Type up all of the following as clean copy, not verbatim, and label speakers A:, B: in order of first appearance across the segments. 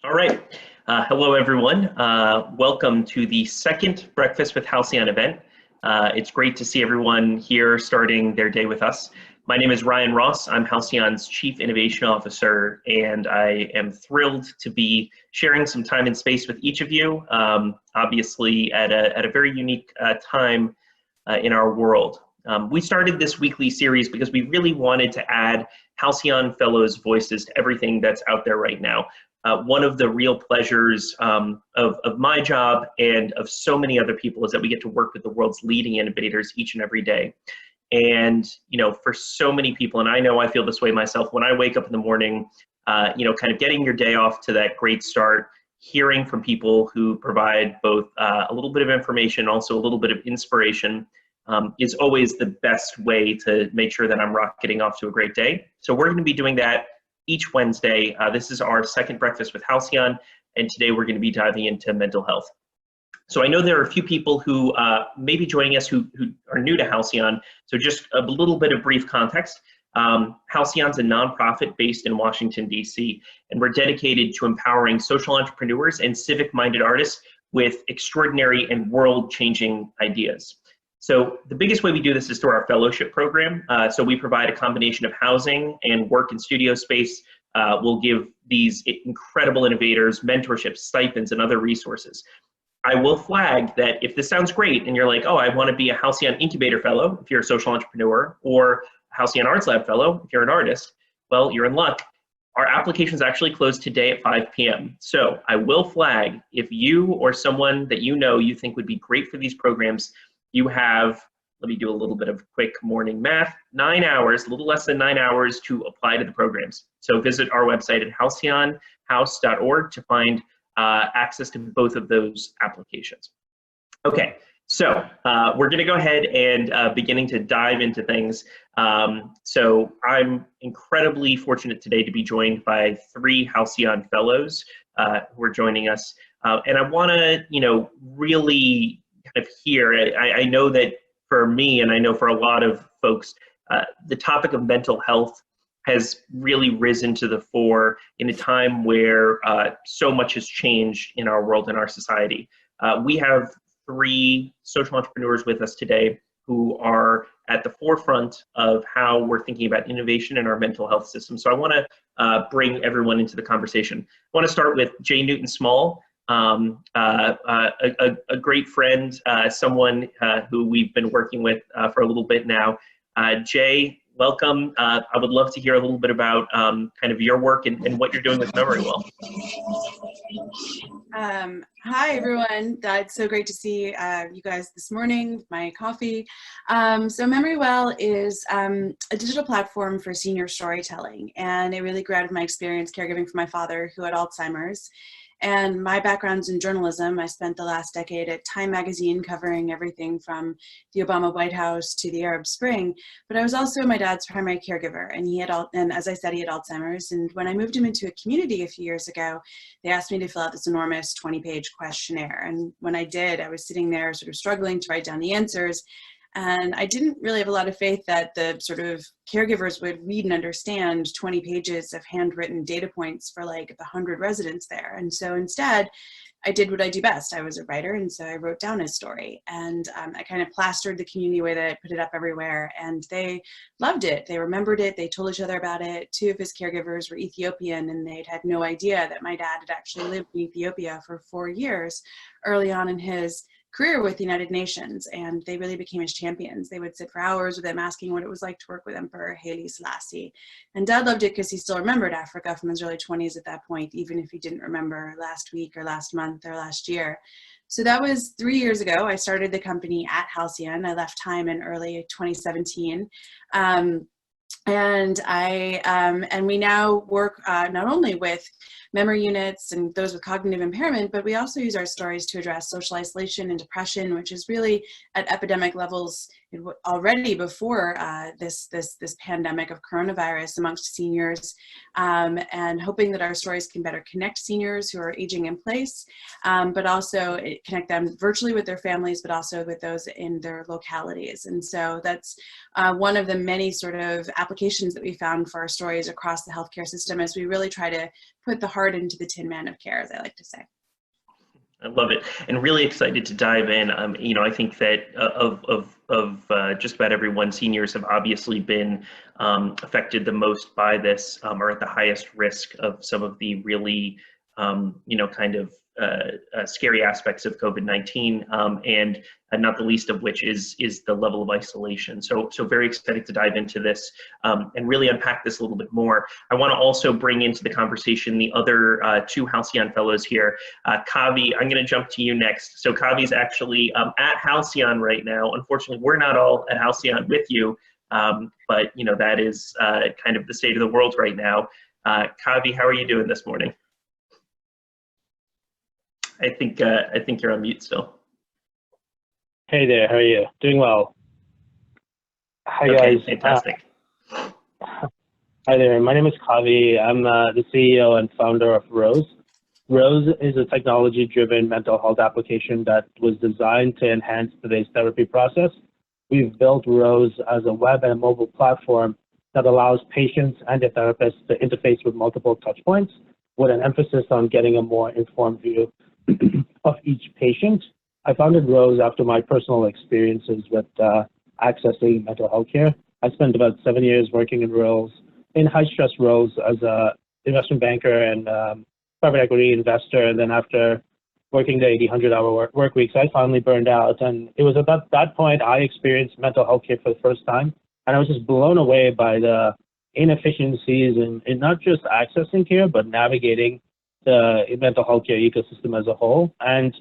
A: All right. Hello, everyone. Welcome to the second Breakfast with Halcyon event. It's great to see everyone here starting their day with us. My name is Ryan Ross. I'm Halcyon's Chief Innovation Officer, and I am thrilled to be sharing some time and space with each of you, obviously at a very unique time in our world. We started this weekly series because we really wanted to add Halcyon Fellows' voices to everything that's out there right now. One of the real pleasures of my job and of so many other people is that we get to work with the world's leading innovators each and every day. And, for so many people, and I know I feel this way myself, when I wake up in the morning, kind of getting your day off to that great start, hearing from people who provide both a little bit of information, also a little bit of inspiration, is always the best way to make sure that I'm rocketing off to a great day. So we're going to be doing that each Wednesday. This is our second Breakfast with Halcyon, and today we're going to be diving into mental health. So I know there are a few people who may be joining us who are new to Halcyon, so just a little bit of brief context. Halcyon's a nonprofit based in Washington, D.C., and we're dedicated to empowering social entrepreneurs and civic-minded artists with extraordinary and world-changing ideas. So the biggest way we do this is through our fellowship program. So we provide a combination of housing and work and studio space. We'll give these incredible innovators mentorship, stipends, and other resources. I will flag that if this sounds great and you're like, oh, I want to be a Halcyon Incubator Fellow if you're a social entrepreneur, or Halcyon Arts Lab Fellow if you're an artist, well, you're in luck. Our applications actually close today at 5 p.m. So I will flag if you or someone that you think would be great for these programs. You have, let me do a little bit of quick morning math, 9 hours, a little less than 9 hours to apply to the programs. So visit our website at halcyonhouse.org to find access to both of those applications. Okay, so we're gonna go ahead and beginning to dive into things. So I'm incredibly fortunate today to be joined by 3 Halcyon Fellows who are joining us. And I wanna, really kind of hear, I know that for me, and I know for a lot of folks, the topic of mental health has really risen to the fore in a time where so much has changed in our world and our society. We have 3 social entrepreneurs with us today who are at the forefront of how we're thinking about innovation in our mental health system. So I want to bring everyone into the conversation. I want to start with Jay Newton-Small. A great friend, someone who we've been working with for a little bit now. Jay, welcome. I would love to hear a little bit about kind of your work and what you're doing with MemoryWell.
B: Hi, everyone. It's so great to see you guys this morning with my coffee. So MemoryWell is a digital platform for senior storytelling, and it really grew out of my experience caregiving for my father who had Alzheimer's. And my background's in journalism. I spent the last decade at Time magazine covering everything from the Obama White House to the Arab Spring. But I was also my dad's primary caregiver, and as I said, he had Alzheimer's. And when I moved him into a community a few years ago, they asked me to fill out this enormous 20-page questionnaire. And when I did, I was sitting there sort of struggling to write down the answers. And I didn't really have a lot of faith that the sort of caregivers would read and understand 20 pages of handwritten data points for like the 100 residents there. And so instead, I did what I do best. I was a writer, and so I wrote down his story. And I kind of plastered the community way that I put it up everywhere. And they loved it. They remembered it. They told each other about it. 2 of his caregivers were Ethiopian, and they'd had no idea that my dad had actually lived in Ethiopia for 4 years early on in his career with the United Nations, and they really became his champions. They would sit for hours with him asking what it was like to work with Emperor Haile Selassie. And Dad loved it because he still remembered Africa from his early 20s at that point, even if he didn't remember last week or last month or last year. So that was 3 years ago. I started the company at Halcyon. I left Time in early 2017. And we now work not only with memory units and those with cognitive impairment, but we also use our stories to address social isolation and depression, which is really at epidemic levels already before this pandemic of coronavirus amongst seniors, and hoping that our stories can better connect seniors who are aging in place, but also connect them virtually with their families, but also with those in their localities. And so that's one of the many sort of applications that we found for our stories across the healthcare system, as we really try to put the heart into the tin man of care, as I like to say.
A: I love it, and really excited to dive in. I think that of just about everyone, seniors have obviously been affected the most by this, or at the highest risk of some of the really, scary aspects of COVID-19, and not the least of which is the level of isolation. So very excited to dive into this and really unpack this a little bit more. I want to also bring into the conversation the other two Halcyon fellows here. Kavi, I'm going to jump to you next. So Kavi's actually at Halcyon right now. Unfortunately, we're not all at Halcyon with you, but that is kind of the state of the world right now. Kavi, how are you doing this morning? I think you're on mute still.
C: Hey there, how are you? Doing well. Hi
A: okay,
C: guys.
A: Fantastic.
C: Hi there, my name is Kavi. I'm the CEO and founder of Rose. Rose is a technology-driven mental health application that was designed to enhance today's therapy process. We've built Rose as a web and mobile platform that allows patients and their therapists to interface with multiple touchpoints, with an emphasis on getting a more informed view of each patient. I founded Rose after my personal experiences with accessing mental health care. I spent about 7 years working in high-stress roles as an investment banker and private equity investor. And then after working the 100-hour work weeks, I finally burned out. And it was about that point I experienced mental health care for the first time. And I was just blown away by the inefficiencies in not just accessing care, but navigating the mental health care ecosystem as a whole. And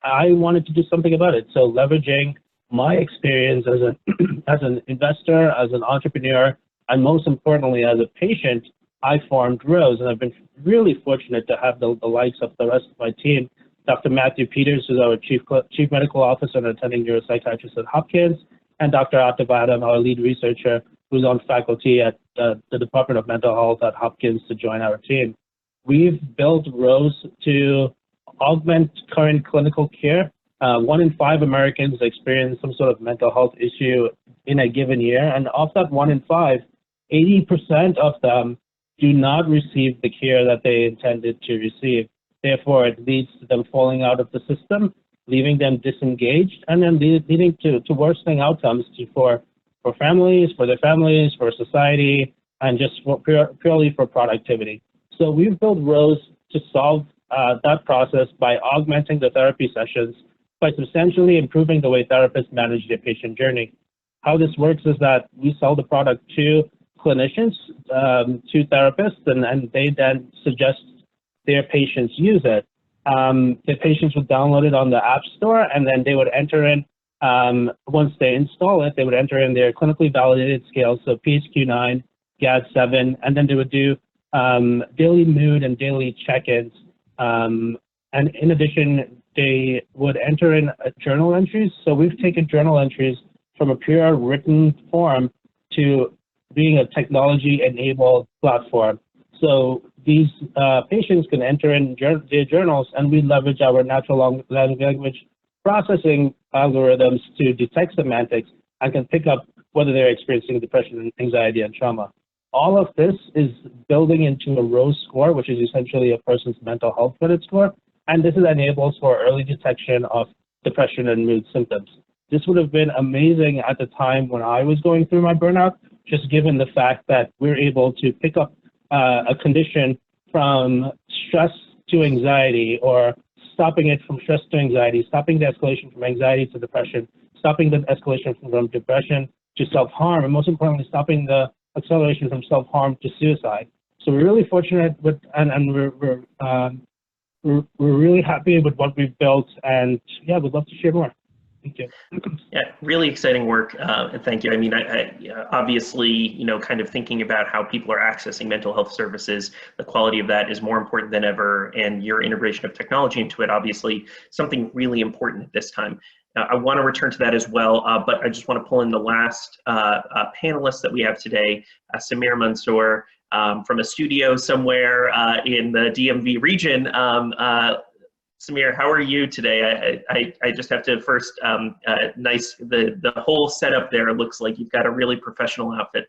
C: I wanted to do something about it. So leveraging my experience as an investor, as an entrepreneur, and most importantly, as a patient, I formed Rose. And I've been really fortunate to have the likes of the rest of my team, Dr. Matthew Peters, who's our chief medical officer and attending neuropsychiatrist at Hopkins, and Dr. Atif Adam, our lead researcher, who's on faculty at the Department of Mental Health at Hopkins, to join our team. We've built Rose to augment current clinical care. 1 in 5 Americans experience some sort of mental health issue in a given year. And of that 1 in 5, 80% of them do not receive the care that they intended to receive. Therefore, it leads to them falling out of the system, leaving them disengaged, and then leading to worsening outcomes for families, for their families, for society, and just purely for productivity. So we've built Rose to solve that process by augmenting the therapy sessions, by substantially improving the way therapists manage their patient journey. How this works is that we sell the product to clinicians, to therapists, and they then suggest their patients use it. The patients would download it on the App Store, and then they would enter in, once they install it, they would enter in their clinically validated scales, so PHQ-9, GAD-7, and then they would do daily mood and daily check-ins. And in addition, they would enter in journal entries. So we've taken journal entries from a pure written form to being a technology-enabled platform. So these patients can enter in their journals, and we leverage our natural language processing algorithms to detect semantics and can pick up whether they're experiencing depression, anxiety, and trauma. All of this is building into a Rose score, which is essentially a person's mental health credit score. And this enables for early detection of depression and mood symptoms. This would have been amazing at the time when I was going through my burnout, just given the fact that we're able to pick up a condition from stress to anxiety, or stopping it from stress to anxiety, stopping the escalation from anxiety to depression, stopping the escalation from depression to self-harm, and most importantly, stopping the acceleration from self-harm to suicide. So we're really fortunate with, and we're really happy with what we've built, and yeah, we'd love to share more. Thank you.
A: Yeah, really exciting work, and thank you. I mean, I obviously, kind of thinking about how people are accessing mental health services, the quality of that is more important than ever, and your integration of technology into it, obviously, something really important at this time. I want to return to that as well, but I just want to pull in the last panelist that we have today, Samir Mansour, from a studio somewhere in the DMV region. Samir, how are you today? I just have to first, the whole setup there looks like you've got a really professional outfit.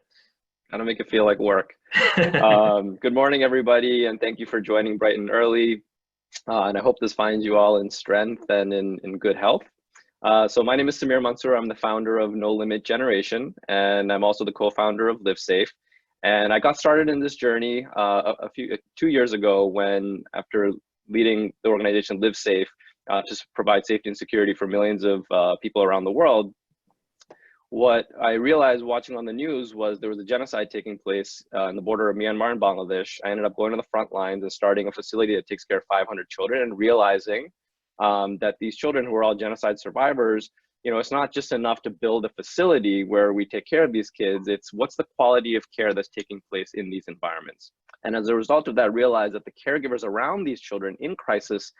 D: Gotta make it feel like work. Good morning, everybody, and thank you for joining bright and early. And I hope this finds you all in strength and in good health. So my name is Samir Mansour. I'm the founder of No Limit Generation, and I'm also the co-founder of Live Safe. And I got started in this journey 2 years ago when, after leading the organization Live Safe to provide safety and security for millions of people around the world, what I realized watching on the news was there was a genocide taking place in the border of Myanmar and Bangladesh. I ended up going to the front lines and starting a facility that takes care of 500 children and realizing that these children who are all genocide survivors, it's not just enough to build a facility where we take care of these kids, it's what's the quality of care that's taking place in these environments. And as a result of that, realized that the caregivers around these children in crisis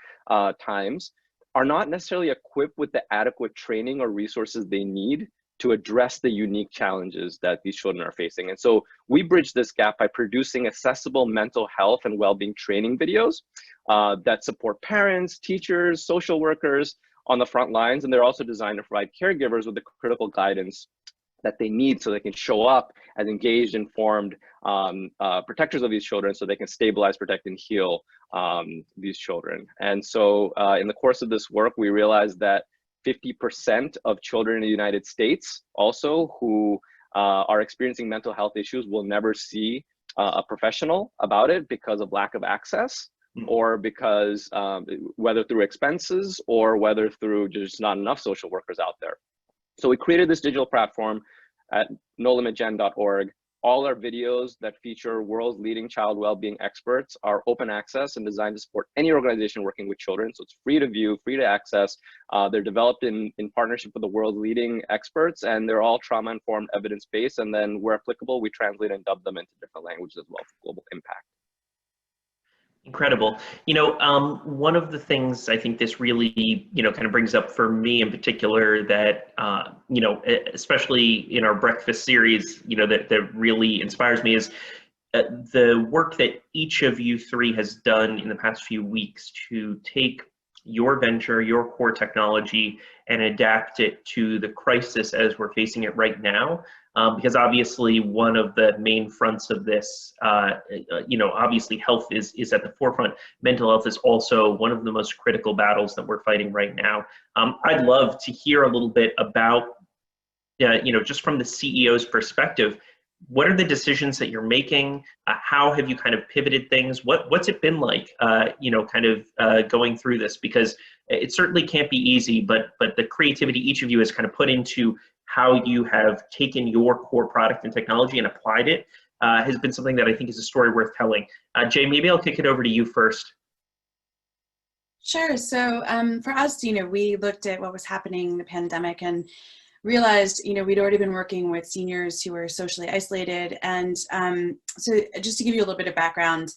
D: times are not necessarily equipped with the adequate training or resources they need to address the unique challenges that these children are facing. And so we bridge this gap by producing accessible mental health and well-being training videos that support parents, teachers, social workers on the front lines. And they're also designed to provide caregivers with the critical guidance that they need so they can show up as engaged, informed protectors of these children so they can stabilize, protect, and heal these children. And so in the course of this work, we realized that 50% of children in the United States also who are experiencing mental health issues will never see a professional about it because of lack of access, or because whether through expenses or whether through just not enough social workers out there. So we created this digital platform at nolimitgen.org. All our videos that feature world's leading child well-being experts are open access and designed to support any organization working with children. So it's free to view, free to access. They're developed in partnership with the world's leading experts, and they're all trauma-informed, evidence-based. And then where applicable, we translate and dub them into different languages as well for global impact.
A: Incredible. One of the things I think this really, kind of brings up for me in particular that, especially in our breakfast series, that really inspires me is the work that each of you three has done in the past few weeks to take your venture, your core technology, and adapt it to the crisis as we're facing it right now. Because obviously one of the main fronts of this, obviously health is at the forefront. Mental health is also one of the most critical battles that we're fighting right now. I'd love to hear a little bit about, just from the CEO's perspective, what are the decisions that you're making? How have you kind of pivoted things? What's it been like, going through this? Because it certainly can't be easy, but the creativity each of you has kind of put into how you have taken your core product and technology and applied it has been something that I think is a story worth telling. Jay, maybe I'll kick it over to you first.
B: Sure. So for us, we looked at what was happening in the pandemic and realized, we'd already been working with seniors who were socially isolated. And so just to give you a little bit of background,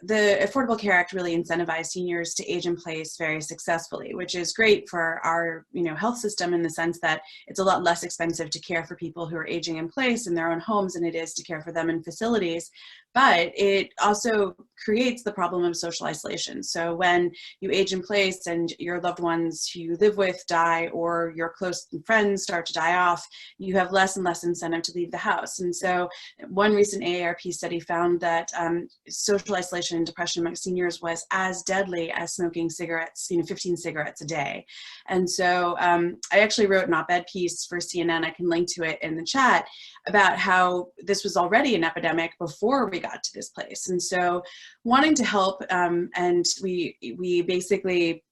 B: the Affordable Care Act really incentivized seniors to age in place very successfully, which is great for our health system in the sense that it's a lot less expensive to care for people who are aging in place in their own homes than it is to care for them in facilities. But it also creates the problem of social isolation. So when you age in place and your loved ones who you live with die, or your close friends start to die off, you have less and less incentive to leave the house. And so one recent AARP study found that social isolation and depression among seniors was as deadly as smoking cigarettes, 15 cigarettes a day. And so I actually wrote an op-ed piece for CNN, I can link to it in the chat, about how this was already an epidemic before we got to this place. And so wanting to help, and we basically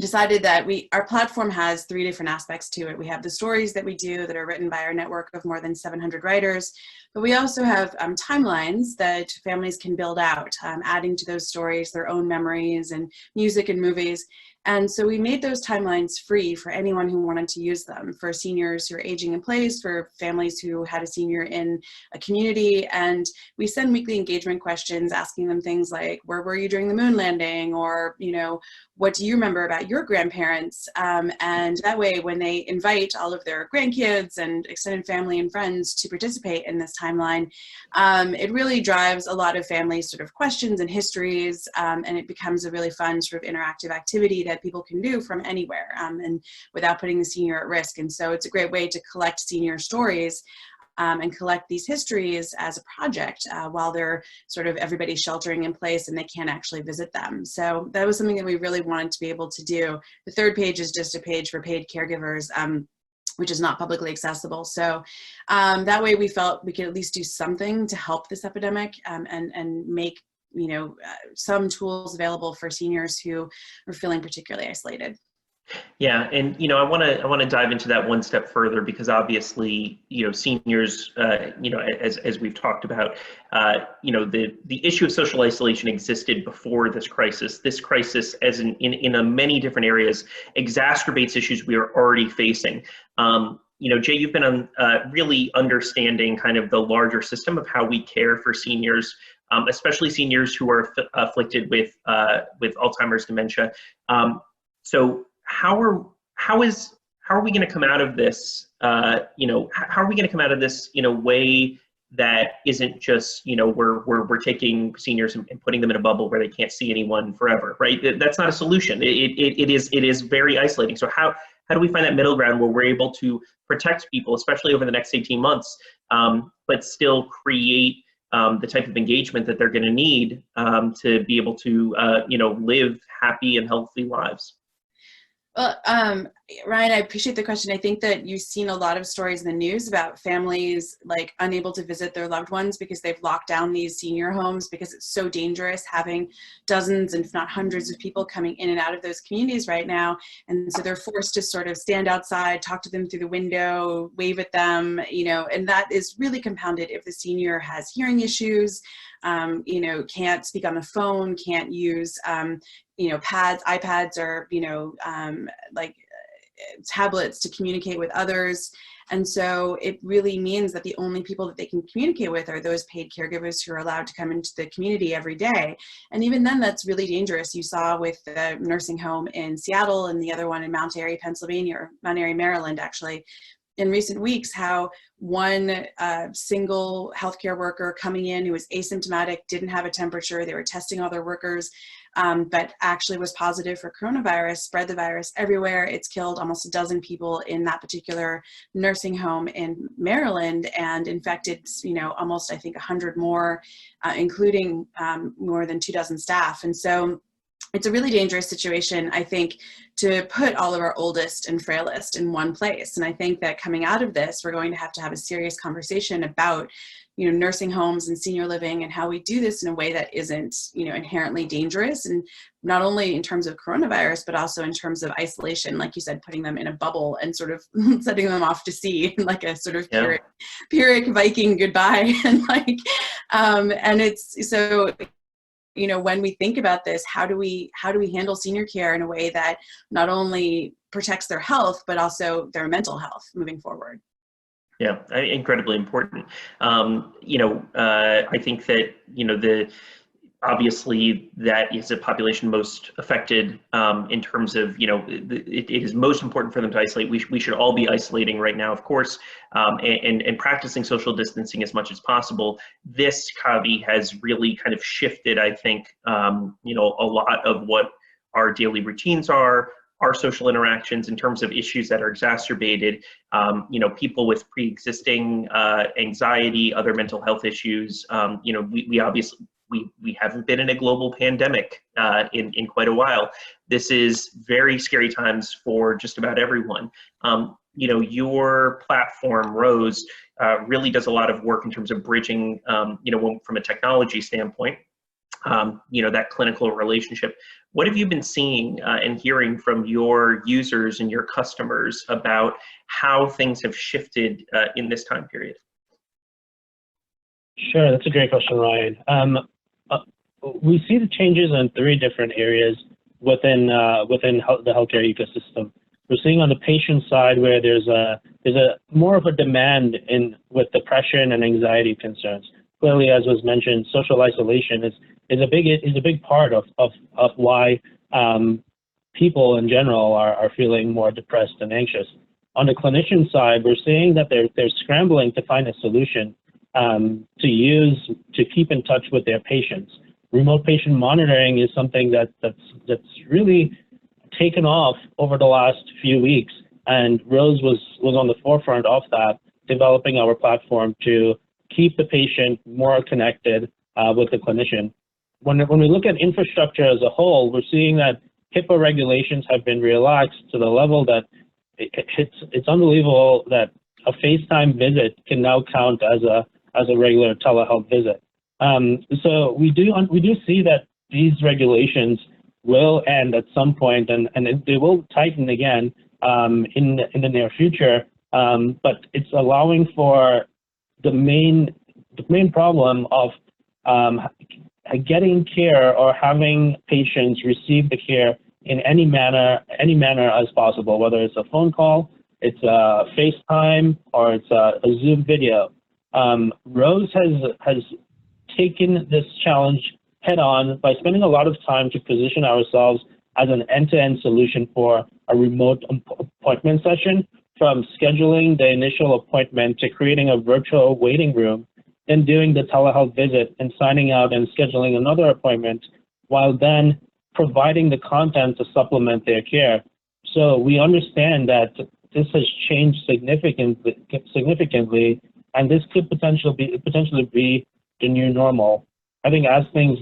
B: decided that our platform has three different aspects to it. We have the stories that we do that are written by our network of more than 700 writers, but we also have timelines that families can build out, adding to those stories their own memories and music and movies. And so we made those timelines free for anyone who wanted to use them, for seniors who are aging in place, for families who had a senior in a community. And we send weekly engagement questions asking them things like, where were you during the moon landing? Or, what do you remember about your grandparents? And that way, when they invite all of their grandkids and extended family and friends to participate in this timeline, it really drives a lot of families sort of questions and histories, and it becomes a really fun sort of interactive activity that people can do from anywhere, and without putting the senior at risk. And so it's a great way to collect senior stories and collect these histories as a project while they're sort of everybody sheltering in place and they can't actually visit them. So that was something that we really wanted to be able to do. The third page is just a page for paid caregivers, which is not publicly accessible. So that way we felt we could at least do something to help this epidemic, and make some tools available for seniors who are feeling particularly isolated.
A: Yeah, and I want to dive into that one step further, because obviously seniors, as we've talked about, the issue of social isolation existed before this crisis. This crisis, as in many different areas, exacerbates issues we are already facing. Jay, you've been on really understanding kind of the larger system of how we care for seniors, especially seniors who are afflicted with Alzheimer's dementia. So how are we going to come out of this? How are we going to come out of this in a way that isn't just we're taking seniors and putting them in a bubble where they can't see anyone forever, right? That's not a solution. It is very isolating. So how do we find that middle ground where we're able to protect people, especially over the next 18 months, but still create the type of engagement that they're going to need to be able to live happy and healthy lives?
B: Well, Ryan, I appreciate the question. I think that you've seen a lot of stories in the news about families unable to visit their loved ones because they've locked down these senior homes because it's so dangerous having dozens, if not hundreds of people coming in and out of those communities right now. And so they're forced to sort of stand outside, talk to them through the window, wave at them, and that is really compounded if the senior has hearing issues, can't speak on the phone, can't use, iPads, or, tablets to communicate with others. And so it really means that the only people that they can communicate with are those paid caregivers who are allowed to come into the community every day. And even then, that's really dangerous. You saw with the nursing home in Seattle and the other one in Mount Airy, Pennsylvania, or Mount Airy, Maryland, actually, in recent weeks, how one single healthcare worker coming in who was asymptomatic, didn't have a temperature, they were testing all their workers, but actually was positive for coronavirus, spread the virus everywhere. It's killed almost a dozen people in that particular nursing home in Maryland and infected, almost, I think, 100 more, including more than 24 staff. And so it's a really dangerous situation, I think, to put all of our oldest and frailest in one place. And I think that coming out of this, we're going to have a serious conversation about, nursing homes and senior living and how we do this in a way that isn't, inherently dangerous. And not only in terms of coronavirus, but also in terms of isolation, like you said, putting them in a bubble and sort of setting them off to sea, like a sort of Pyrrhic Viking goodbye. And it's so, when we think about this, how do we handle senior care in a way that not only protects their health, but also their mental health moving forward?
A: Yeah, incredibly important. I think that, obviously that is a population most affected in terms of, it is most important for them to isolate. We should all be isolating right now, of course, and practicing social distancing as much as possible. This, Kavi, has really kind of shifted, I think, a lot of what our daily routines are, our social interactions in terms of issues that are exacerbated, people with pre-existing anxiety, other mental health issues. We obviously, we haven't been in a global pandemic in quite a while. This is very scary times for just about everyone. Your platform, Rose, really does a lot of work in terms of bridging, from a technology standpoint, that clinical relationship. What have you been seeing and hearing from your users and your customers about how things have shifted in this time period?
C: Sure, that's a great question, Ryan. We see the changes in 3 different areas. within the healthcare ecosystem. We're seeing on the patient side where there's a more of a demand with depression and anxiety concerns. Clearly, as was mentioned, social isolation is a big part of why people in general are feeling more depressed and anxious. On the clinician side, we're seeing that they're scrambling to find a solution to keep in touch with their patients. Remote patient monitoring is something that's really taken off over the last few weeks, and Rose was on the forefront of that, developing our platform to keep the patient more connected with the clinician. When we look at infrastructure as a whole, we're seeing that HIPAA regulations have been relaxed to the level that it's unbelievable that a FaceTime visit can now count as a regular telehealth visit. So we do see that these regulations will end at some point, and they will tighten again in the near future. But it's allowing for the main problem of getting care or having patients receive the care in any manner as possible, whether it's a phone call, it's a FaceTime, or it's a Zoom video. Rose has taken this challenge head on by spending a lot of time to position ourselves as an end-to-end solution for a remote appointment session, from scheduling the initial appointment to creating a virtual waiting room, then doing the telehealth visit and signing out and scheduling another appointment, while then providing the content to supplement their care. So we understand that this has changed significantly, and this could potentially be the new normal. I think as things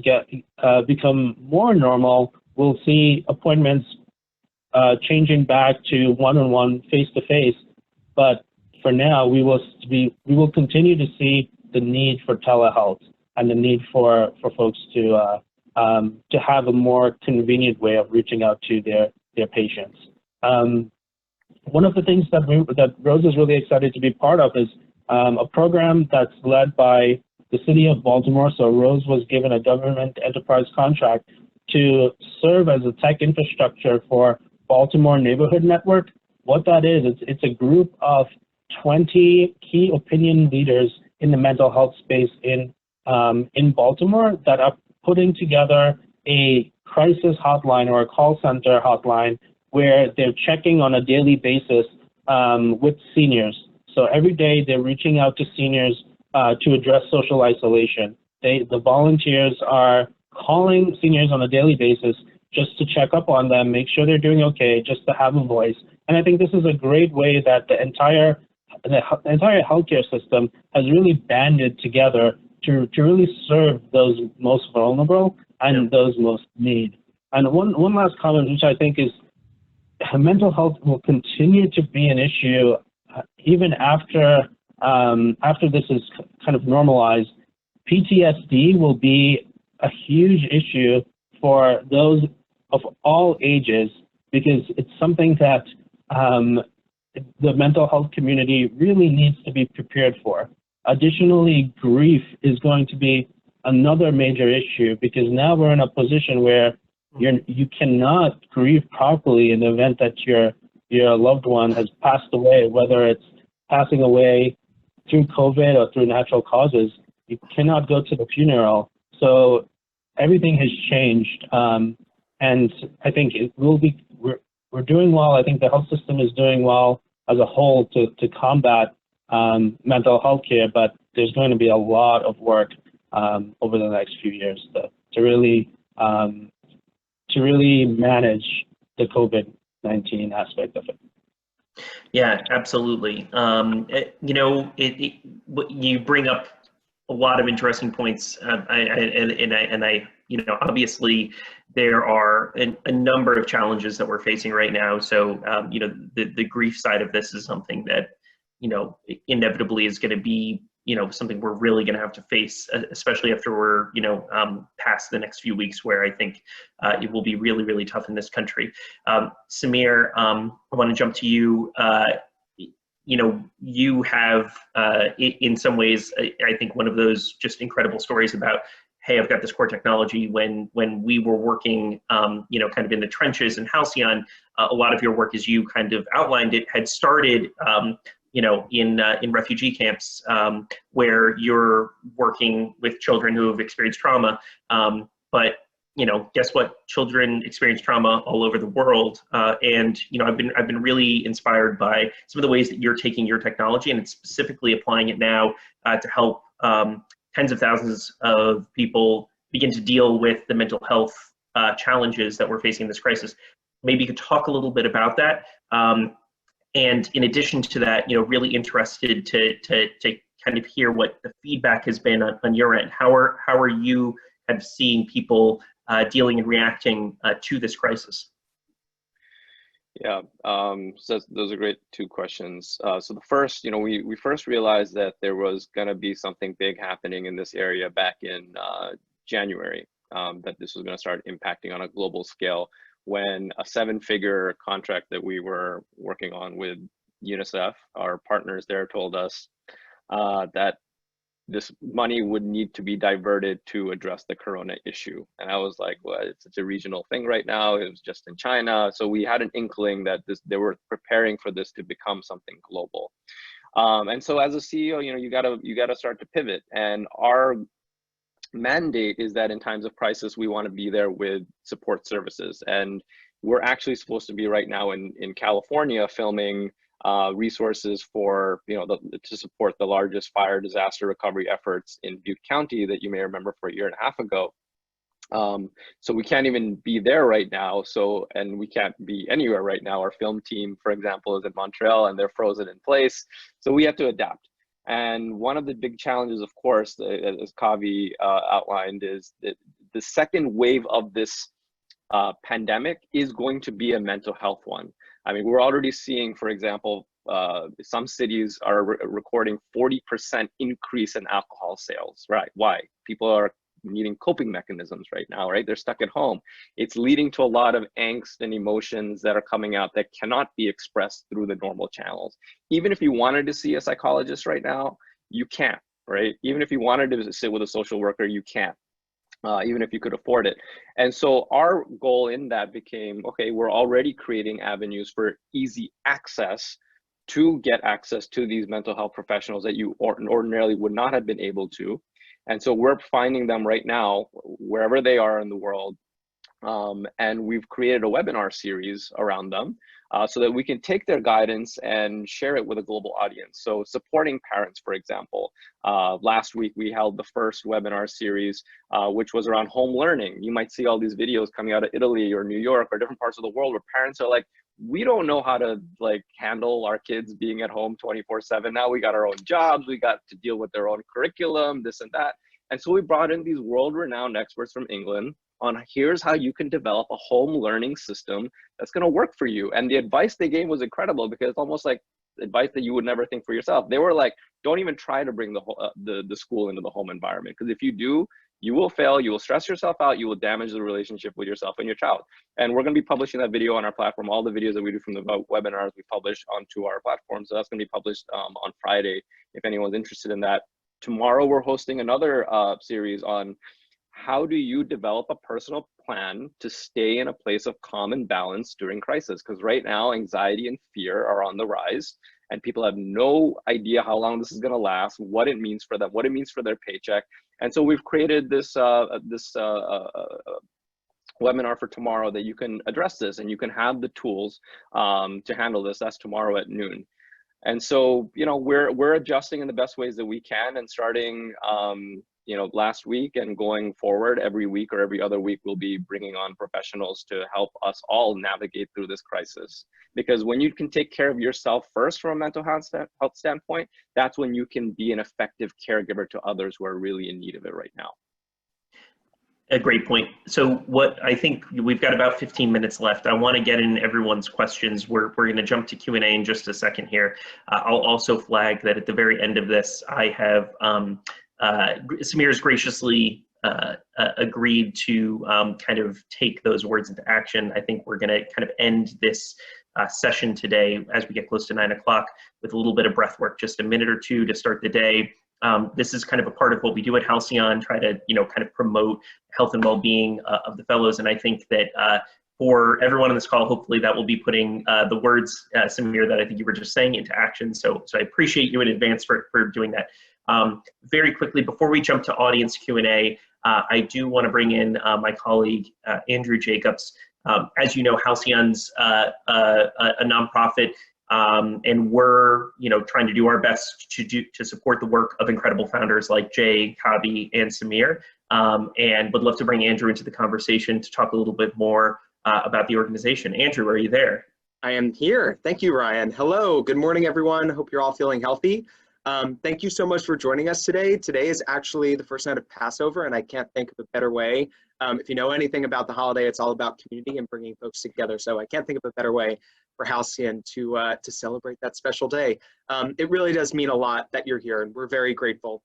C: become more normal, we'll see appointments changing back to one-on-one, face-to-face. But for now, we will continue to see the need for telehealth and the need for folks to have a more convenient way of reaching out to their patients. One of the things that Rose is really excited to be part of is a program that's led by the city of Baltimore. So Rose was given a government enterprise contract to serve as a tech infrastructure for Baltimore Neighborhood Network. What that is, it's a group of 20 key opinion leaders in the mental health space in Baltimore that are putting together a crisis hotline or a call center hotline where they're checking on a daily basis with seniors. So every day they're reaching out to seniors to address social isolation. The volunteers are calling seniors on a daily basis just to check up on them, make sure they're doing okay, just to have a voice. And I think this is a great way that the entire healthcare system has really banded together to really serve those most vulnerable and those most need. And one last comment, which I think is mental health will continue to be an issue even after this is kind of normalized. PTSD will be a huge issue for those of all ages, because it's something that the mental health community really needs to be prepared for. Additionally, grief is going to be another major issue, because now we're in a position where you cannot grieve properly in the event that your loved one has passed away, whether it's passing away through COVID or through natural causes. You cannot go to the funeral. So everything has changed. And I think we're doing well. I think the health system is doing well as a whole to combat mental health care, but there's going to be a lot of work over the next few years to really manage the COVID-19 aspect of it.
A: Yeah, absolutely. You bring up a lot of interesting points, obviously there are a number of challenges that we're facing right now. So, the grief side of this is something that, inevitably is going to be, something we're really going to have to face, especially after we're, past the next few weeks, where I think it will be really, really tough in this country. Samir, I want to jump to you. You have, in some ways, I think one of those just incredible stories about hey, I've got this core technology. When we were working, you know, kind of in the trenches in Halcyon, a lot of your work, as you kind of outlined it, had started, you know, in refugee camps, where you're working with children who have experienced trauma. But you know, guess what? Children experience trauma all over the world, and you know, I've been really inspired by some of the ways that you're taking your technology and specifically applying it now to help tens of thousands of people begin to deal with the mental health challenges that we're facing in this crisis. Maybe you could talk a little bit about that. And in addition to that, you know, really interested to kind of hear what the feedback has been on your end. How are you kind of seeing people dealing and reacting to this crisis?
D: Yeah, so those are great two questions. So the first, you know, we first realized that there was going to be something big happening in this area back in January, that this was going to start impacting on a global scale when a 7-figure contract that we were working on with UNICEF, our partners there, told us that this money would need to be diverted to address the corona issue. And I was like, well, it's such a regional thing right now. It was just in China. So we had an inkling that they were preparing for this to become something global. And so as a CEO, you know, you gotta start to pivot. And our mandate is that in times of crisis, we want to be there with support services. And we're actually supposed to be right now in California filming resources for, you know, to support the largest fire disaster recovery efforts in Butte County that you may remember for a year and a half ago. So we can't even be there right now. So, and we can't be anywhere right now. Our film team, for example, is in Montreal and they're frozen in place. So we have to adapt. And one of the big challenges, of course, as Kavi outlined, is that the second wave of this pandemic is going to be a mental health one. I mean, we're already seeing, for example, some cities are recording 40% increase in alcohol sales, right? Why? People are needing coping mechanisms right now, right? They're stuck at home. It's leading to a lot of angst and emotions that are coming out that cannot be expressed through the normal channels. Even if you wanted to see a psychologist right now, you can't, right? Even if you wanted to sit with a social worker, you can't. Even if you could afford it. And so our goal in that became, okay, we're already creating avenues for easy access to get access to these mental health professionals that you ordinarily would not have been able to. And so we're finding them right now, wherever they are in the world. And we've created a webinar series around them so that we can take their guidance and share it with a global audience. So supporting parents, for example, last week we held the first webinar series, which was around home learning. You might see all these videos coming out of Italy or New York or different parts of the world where parents are like, we don't know how to like handle our kids being at home 24/7. Now we got our own jobs, we got to deal with their own curriculum, this and that. And so we brought in these world-renowned experts from England on here's how you can develop a home learning system that's going to work for you. And the advice they gave was incredible because it's almost like advice that you would never think for yourself. They were like, don't even try to bring the school into the home environment, because if you do, you will fail, you will stress yourself out, you will damage the relationship with yourself and your child. And we're going to be publishing that video on our platform. All the videos that we do from the webinars we publish onto our platform. So that's going to be published on Friday if anyone's interested in that. Tomorrow we're hosting another series on how do you develop a personal plan to stay in a place of calm and balance during crisis? Because right now, anxiety and fear are on the rise, and people have no idea how long this is going to last, what it means for them, what it means for their paycheck. And so we've created this webinar for tomorrow that you can address this, and you can have the tools to handle this. That's tomorrow at noon. And so, you know, we're adjusting in the best ways that we can, and starting you know, last week and going forward, every week or every other week, we'll be bringing on professionals to help us all navigate through this crisis. Because when you can take care of yourself first from a mental health standpoint, that's when you can be an effective caregiver to others who are really in need of it right now.
A: A great point. So what I think we've got about 15 minutes left. I want to get in everyone's questions. We're going to jump to Q&A in just a second here. I'll also flag that at the very end of this, I have Samir's graciously agreed to kind of take those words into action. I think we're going to kind of end this session today as we get close to 9 o'clock with a little bit of breath work, just a minute or two to start the day. This is kind of a part of what we do at Halcyon, try to, kind of promote health and well-being of the fellows. And I think that for everyone on this call, hopefully that will be putting the words, Samir, that I think you were just saying into action. So I appreciate you in advance for doing that. Very quickly, before we jump to audience Q&A, I do want to bring in my colleague, Andrew Jacobs. As you know, Halcyon's a nonprofit, and we're trying to do our best to support the work of incredible founders like Jay, Kavi, and Samir, and would love to bring Andrew into the conversation to talk a little bit more about the organization. Andrew, are you there?
E: I am here. Thank you, Ryan. Hello, good morning, everyone. Hope you're all feeling healthy. Thank you so much for joining us today. Today is actually the first night of Passover, and I can't think of a better way. If you know anything about the holiday, it's all about community and bringing folks together. So I can't think of a better way for Halcyon to celebrate that special day. It really does mean a lot that you're here, and we're very grateful.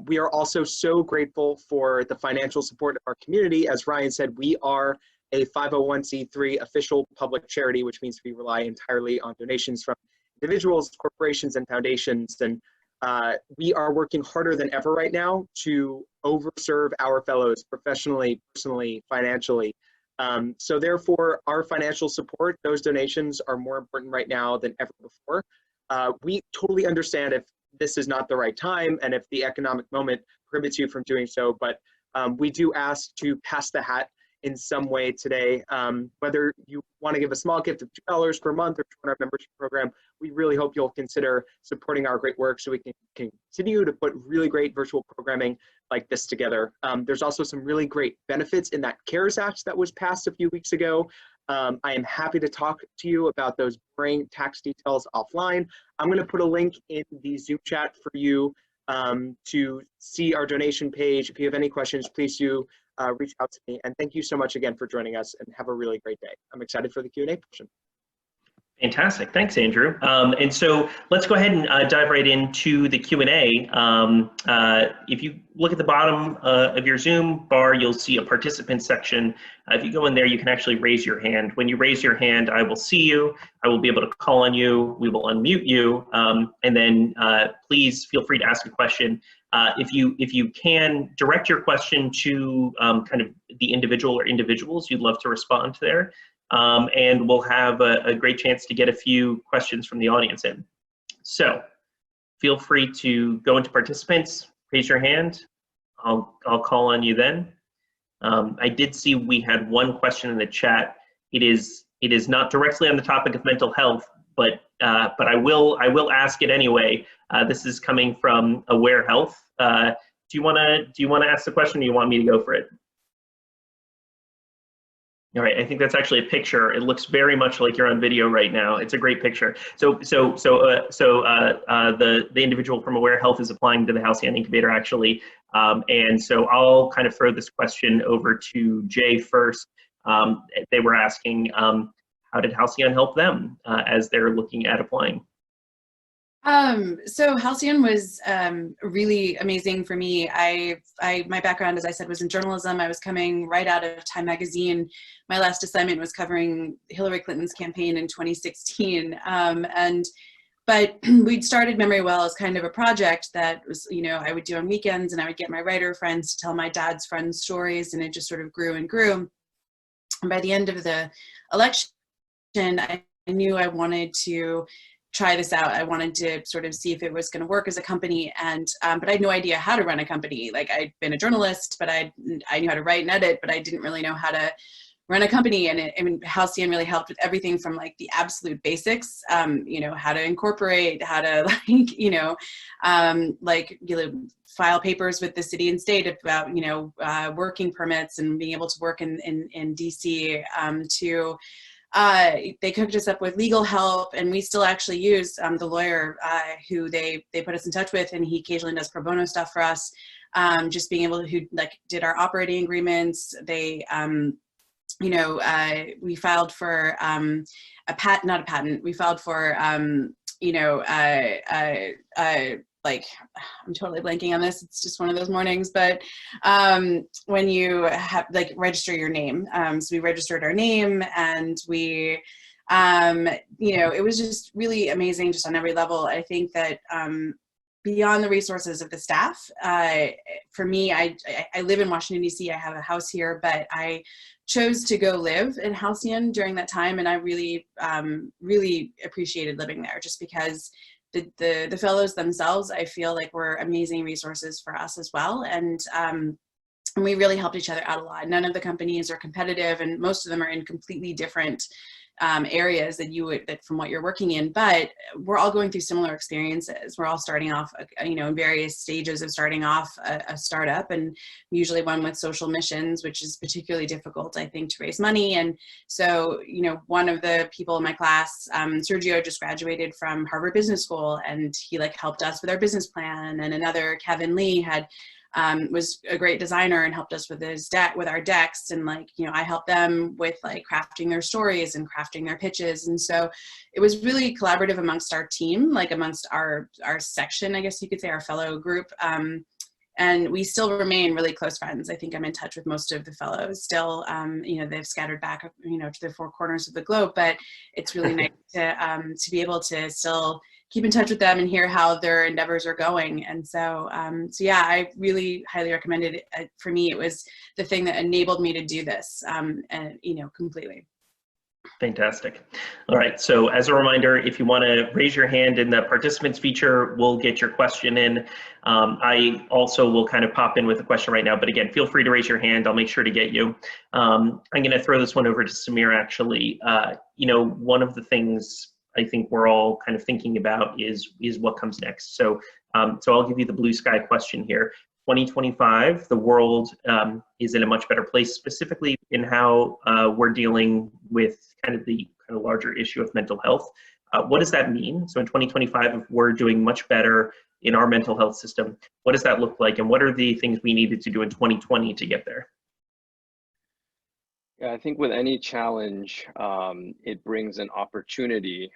E: We are also so grateful for the financial support of our community. As Ryan said, we are a 501c3 official public charity, which means we rely entirely on donations from individuals, corporations, and foundations. And we are working harder than ever right now to overserve our fellows professionally, personally, financially. So therefore, our financial support, those donations are more important right now than ever before. We totally understand if this is not the right time and if the economic moment prohibits you from doing so, but we do ask to pass the hat in some way today. Whether you want to give a small gift of $2 per month or join our membership program, we really hope you'll consider supporting our great work so we can continue to put really great virtual programming like this together. There's also some really great benefits in that CARES Act that was passed a few weeks ago. I am happy to talk to you about those boring tax details offline. I'm going to put a link in the Zoom chat for you to see our donation page. If you have any questions, please do reach out to me. And thank you so much again for joining us, and have a really great day. I'm excited for the Q&A portion.
A: Fantastic. Thanks, Andrew. And so let's go ahead and dive right into the Q&A. If you look at the bottom of your Zoom bar, you'll see a participant section. If you go in there, you can actually raise your hand. When you raise your hand, I will see you. I will be able to call on you. We will unmute you. And then please feel free to ask a question. If you can direct your question to kind of the individual or individuals you'd love to respond to there. And we'll have a great chance to get a few questions from the audience in. So feel free to go into participants, raise your hand. I'll call on you then. I did see we had one question in the chat. It is not directly on the topic of mental health, but I will ask it anyway. This is coming from Aware Health. Do you want to ask the question, or do you want me to go for it? All right, I think that's actually a picture. It looks very much like you're on video right now. It's a great picture. So the individual from Aware Health is applying to the Halcyon Incubator actually, and so I'll kind of throw this question over to Jay first. They were asking, how did Halcyon help them as they're looking at applying?
B: So Halcyon was really amazing for me. My background, as I said, was in journalism. I was coming right out of Time magazine. My last assignment was covering Hillary Clinton's campaign in 2016. But we'd started Memory Well as kind of a project that was, I would do on weekends, and I would get my writer friends to tell my dad's friends stories, and it just sort of grew and grew. And by the end of the election, I knew I wanted to try this out. I wanted to sort of see if it was going to work as a company, and but I had no idea how to run a company. Like, I'd been a journalist, but I knew how to write and edit, but I didn't really know how to run a company. And Halcyon really helped with everything from like the absolute basics, how to incorporate, how to file papers with the city and state about working permits and being able to work in DC, to they cooked us up with legal help, and we still actually use the lawyer who they put us in touch with, and he occasionally does pro bono stuff for us. Just being able to, who did our operating agreements. They we filed for not a patent. We filed for I'm totally blanking on this. It's just one of those mornings, but when you have register your name. So we registered our name, and we, it was just really amazing just on every level. I think that beyond the resources of the staff, for me, I live in Washington, D.C. I have a house here, but I chose to go live in Halcyon during that time, and I really, really appreciated living there, just because the fellows themselves, I feel like, were amazing resources for us as well, and we really helped each other out a lot. None of the companies are competitive, and most of them are in completely different areas that from what you're working in, but we're all going through similar experiences. We're all starting off, in various stages of starting off a startup, and usually one with social missions, which is particularly difficult, I think, to raise money. And so, one of the people in my class, Sergio, just graduated from Harvard Business School, and he helped us with our business plan. And another, Kevin Lee, was a great designer and helped us with with our decks, and I helped them with crafting their stories and crafting their pitches. And so it was really collaborative amongst our team, amongst our section, I guess you could say, our fellow group. And we still remain really close friends. I think I'm in touch with most of the fellows still. They've scattered back, to the four corners of the globe, but it's really nice to be able to still keep in touch with them and hear how their endeavors are going. And so, yeah, I really highly recommend it. For me, it was the thing that enabled me to do this, completely.
A: Fantastic. All right, so as a reminder, if you want to raise your hand in the participants feature, we'll get your question in. I also will kind of pop in with a question right now, but again, feel free to raise your hand. I'll make sure to get you. I'm going to throw this one over to Samir, actually. One of the things I think we're all kind of thinking about is what comes next. So I'll give you the blue sky question here. 2025, the world is in a much better place, specifically in how we're dealing with kind of the larger issue of mental health. What does that mean? So in 2025, if we're doing much better in our mental health system, what does that look like? And what are the things we needed to do in 2020 to get there?
D: Yeah, I think with any challenge, it brings an opportunity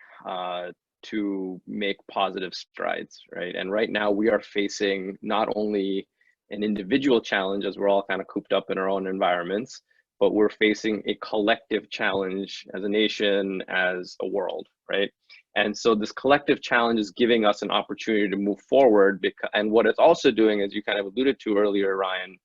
D: to make positive strides, right? And right now we are facing not only an individual challenge, as we're all kind of cooped up in our own environments, but we're facing a collective challenge as a nation, as a world, right? And so this collective challenge is giving us an opportunity to move forward. And what it's also doing, as you kind of alluded to earlier, Ryan,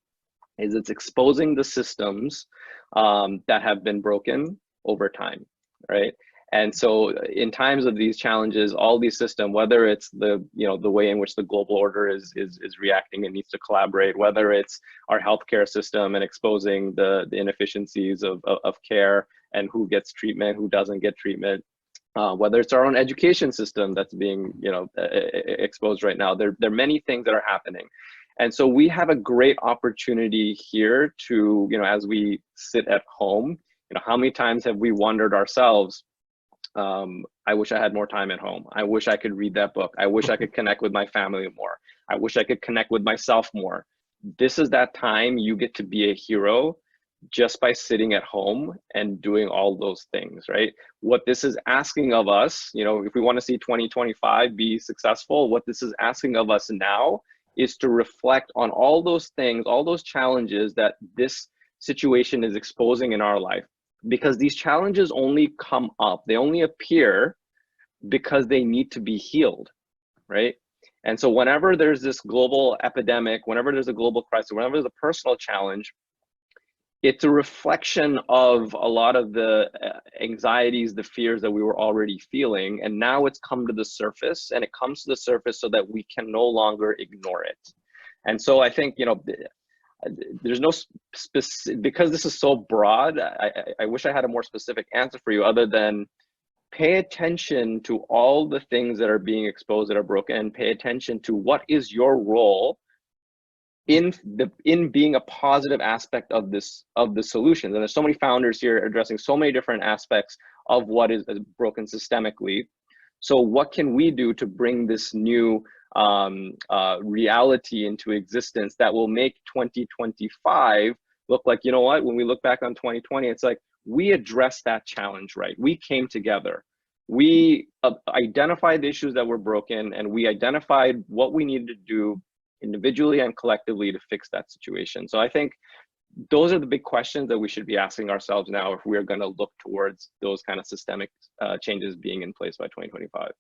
D: is it's exposing the systems that have been broken over time, right? And so in times of these challenges, all these systems, whether it's the way in which the global order is reacting and needs to collaborate, whether it's our healthcare system and exposing the inefficiencies of care and who gets treatment, who doesn't get treatment, whether it's our own education system that's being exposed right now. There are many things that are happening. And so we have a great opportunity here to, as we sit at home, how many times have we wondered ourselves, I wish I had more time at home. I wish I could read that book. I wish I could connect with my family more. I wish I could connect with myself more. This is that time you get to be a hero just by sitting at home and doing all those things, right? What this is asking of us, if we want to see 2025 be successful, what this is asking of us now is to reflect on all those things, all those challenges that this situation is exposing in our life. Because these challenges only come up, they only appear because they need to be healed, right? And so whenever there's this global epidemic, whenever there's a global crisis, whenever there's a personal challenge, it's a reflection of a lot of the anxieties, the fears that we were already feeling. And now it's come to the surface, and it comes to the surface so that we can no longer ignore it. And so I think, there's no specific, because this is so broad, I wish I had a more specific answer for you other than pay attention to all the things that are being exposed that are broken, and pay attention to what is your role in being a positive aspect of the solutions. And there's so many founders here addressing so many different aspects of what is broken systemically. So what can we do to bring this new reality into existence that will make 2025 look like, when we look back on 2020, it's like we addressed that challenge, right? We came together. We identified the issues that were broken, and we identified what we needed to do individually and collectively to fix that situation. So I think those are the big questions that we should be asking ourselves now if we're going to look towards those kind of systemic changes being in place by 2025.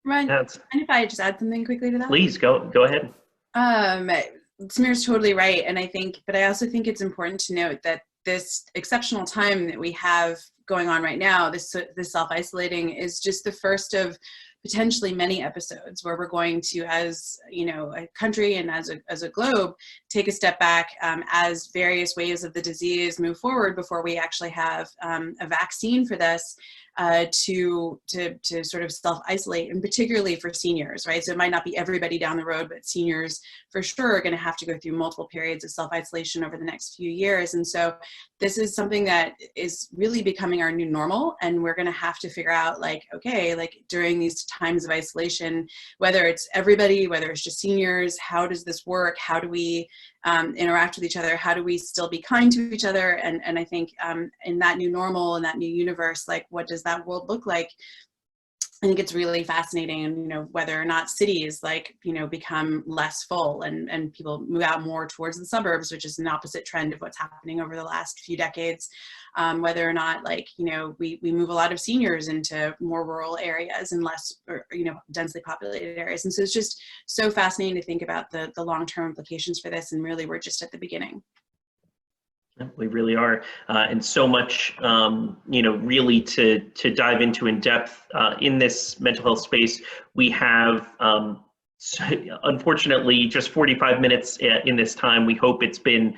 B: Ryan,
A: That's,
B: and if I just add something quickly to that?
A: please go ahead.
B: Samir's totally right, and but I also think it's important to note that this exceptional time that we have going on right now, this self-isolating, is just the first of potentially many episodes where we're going to, as you know, a country and as a globe, take a step back as various waves of the disease move forward before we actually have a vaccine for this. To sort of self-isolate, and particularly for seniors, right? So it might not be everybody down the road, but seniors for sure are going to have to go through multiple periods of self-isolation over the next few years. And so this is something that is really becoming our new normal, and we're going to have to figure out, like, okay, like during these times of isolation, whether it's everybody, whether it's just seniors, how does this work? How do we interact with each other? How do we still be kind to each other? And I think in that new normal, in that new universe, like, what does that world look like? I think it's really fascinating, and, you know, whether or not cities, like, you know, become less full and people move out more towards the suburbs, which is an opposite trend of what's happening over the last few decades. Whether or not, like, you know, we move a lot of seniors into more rural areas and less, or, you know, densely populated areas. And so it's just so fascinating to think about the long-term implications for this. And really, we're just at the beginning.
A: We really are, and so much, you know, really to dive into in depth in this mental health space. We have, unfortunately, just 45 minutes in this time. We hope it's been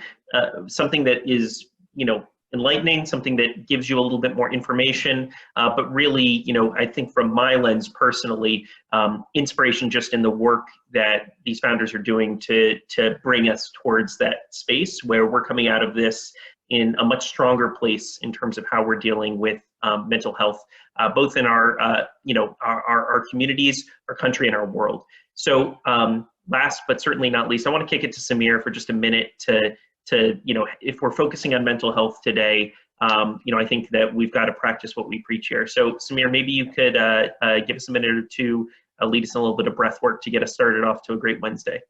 A: something that is, you know, enlightening, something that gives you a little bit more information, but really, you know, I think from my lens personally, inspiration just in the work that these founders are doing to bring us towards that space where we're coming out of this in a much stronger place in terms of how we're dealing with mental health, both in our, you know, our communities, our country, and our world. So last but certainly not least, I want to kick it to Samir for just a minute to, you know, if we're focusing on mental health today, you know, I think that we've got to practice what we preach here. So Samir, maybe you could give us a minute or two, lead us in a little bit of breath work to get us started off to a great Wednesday.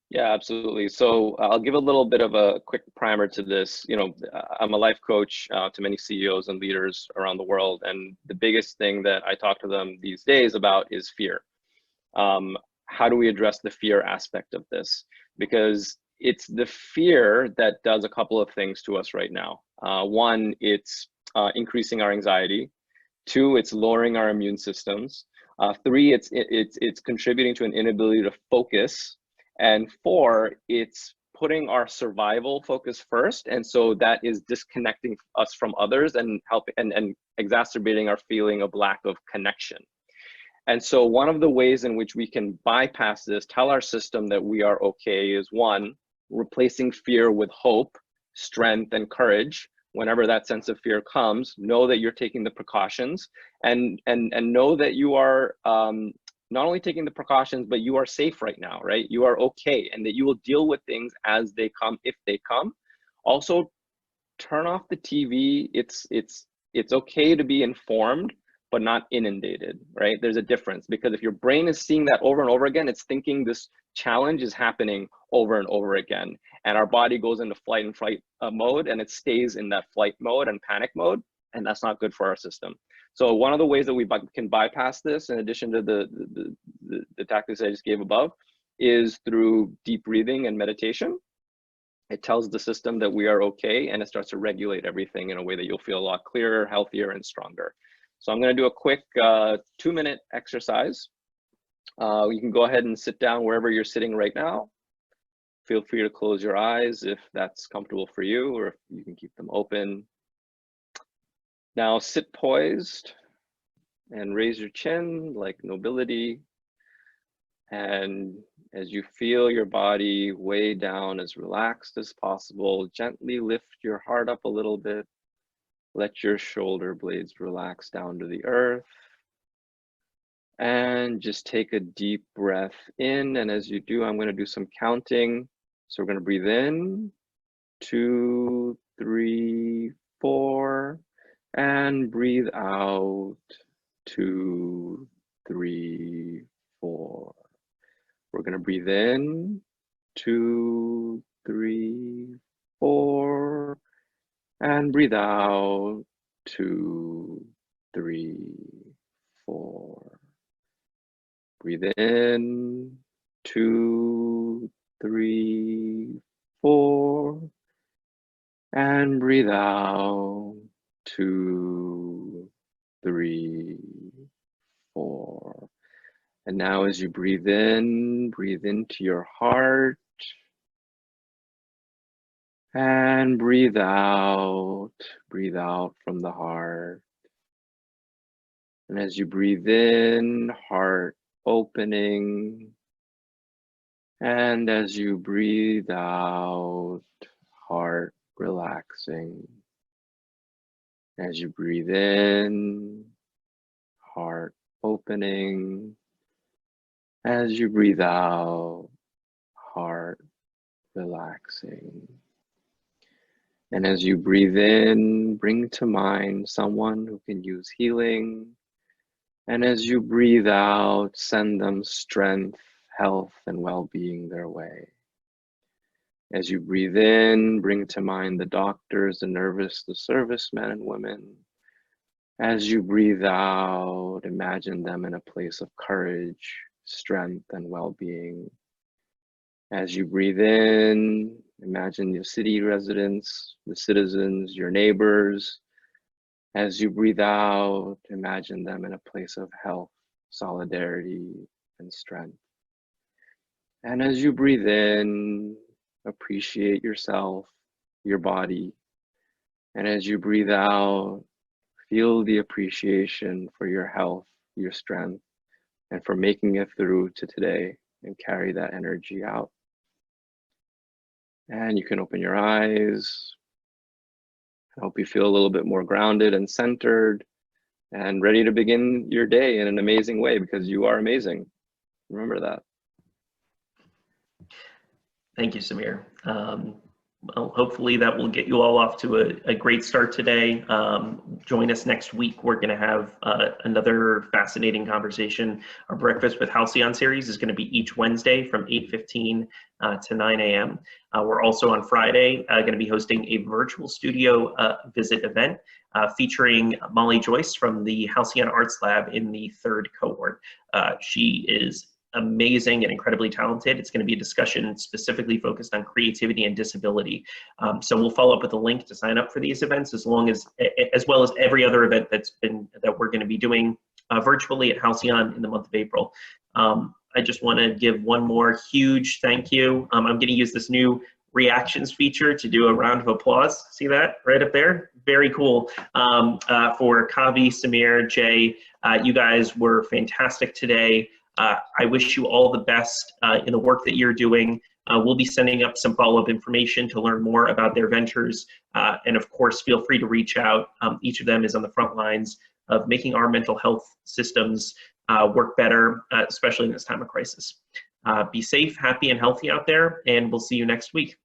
D: Yeah, absolutely. So I'll give a little bit of a quick primer to this. You know, I'm a life coach to many CEOs and leaders around the world. And the biggest thing that I talk to them these days about is fear. How do we address the fear aspect of this? Because it's the fear that does a couple of things to us right now. One, it's increasing our anxiety. Two, it's lowering our immune systems. Three, it's contributing to an inability to focus. And four, it's putting our survival focus first. And so that is disconnecting us from others and helping and exacerbating our feeling of lack of connection. And so one of the ways in which we can bypass this, tell our system that we are okay, is one, replacing fear with hope, strength, and courage. Whenever that sense of fear comes, know that you're taking the precautions, and know that you are not only taking the precautions, but you are safe right now, right? You are okay, and that you will deal with things as they come, if they come. Also, turn off the TV. It's okay to be informed, but not inundated, right? There's a difference, because if your brain is seeing that over and over again, it's thinking this challenge is happening over and over again. And our body goes into flight and fright mode, and it stays in that flight mode and panic mode. And that's not good for our system. So one of the ways that we can bypass this, in addition to the tactics I just gave above, is through deep breathing and meditation. It tells the system that we are okay, and it starts to regulate everything in a way that you'll feel a lot clearer, healthier, and stronger. So I'm going to do a quick 2-minute exercise. You can go ahead and sit down wherever you're sitting right now. Feel free to close your eyes if that's comfortable for you, or if you can keep them open. Now sit poised and raise your chin like nobility. And as you feel your body way down, as relaxed as possible, gently lift your heart up a little bit. Let your shoulder blades relax down to the earth. And just take a deep breath in. And as you do, I'm going to do some counting. So we're going to breathe in, 2, 3, 4, and breathe out, 2, 3, 4. We're going to breathe in, 2, 3, 4, and breathe out, 2, 3, 4. Breathe in, 2, 3, 4. And breathe out, 2, 3, 4. And now as you breathe in, breathe into your heart. And breathe out from the heart. And as you breathe in, heart opening. And as you breathe out, heart relaxing. As you breathe in, heart opening. As you breathe out, heart relaxing. And as you breathe in, bring to mind someone who can use healing. And as you breathe out, send them strength, health, and well-being their way. As you breathe in, bring to mind the doctors, the nurses, the servicemen and women. As you breathe out, imagine them in a place of courage, strength, and well-being. As you breathe in, imagine your city residents, the citizens, your neighbors. As you breathe out, imagine them in a place of health, solidarity, and strength. And as you breathe in, appreciate yourself, your body. And as you breathe out, feel the appreciation for your health, your strength, and for making it through to today, and carry that energy out. And you can open your eyes. I hope you feel a little bit more grounded and centered and ready to begin your day in an amazing way, because you are amazing. Remember that.
A: Thank you, Samir. Well, hopefully that will get you all off to a great start today. Join us next week. We're going to have another fascinating conversation. Our Breakfast with Halcyon series is going to be each Wednesday from 8:15 to 9 a.m. We're also on Friday going to be hosting a virtual studio visit event featuring Molly Joyce from the Halcyon Arts Lab in the 3rd cohort. She is amazing and incredibly talented. It's going to be a discussion specifically focused on creativity and disability. So we'll follow up with a link to sign up for these events, as well as every other event that we're going to be doing virtually at Halcyon in the month of April. I just want to give one more huge thank you. I'm going to use this new reactions feature to do a round of applause. See that right up there? Very cool. For Kavi, Samir, Jay, you guys were fantastic today. I wish you all the best in the work that you're doing. We'll be sending up some follow-up information to learn more about their ventures. And of course, feel free to reach out. Each of them is on the front lines of making our mental health systems work better, especially in this time of crisis. Be safe, happy, and healthy out there, and we'll see you next week.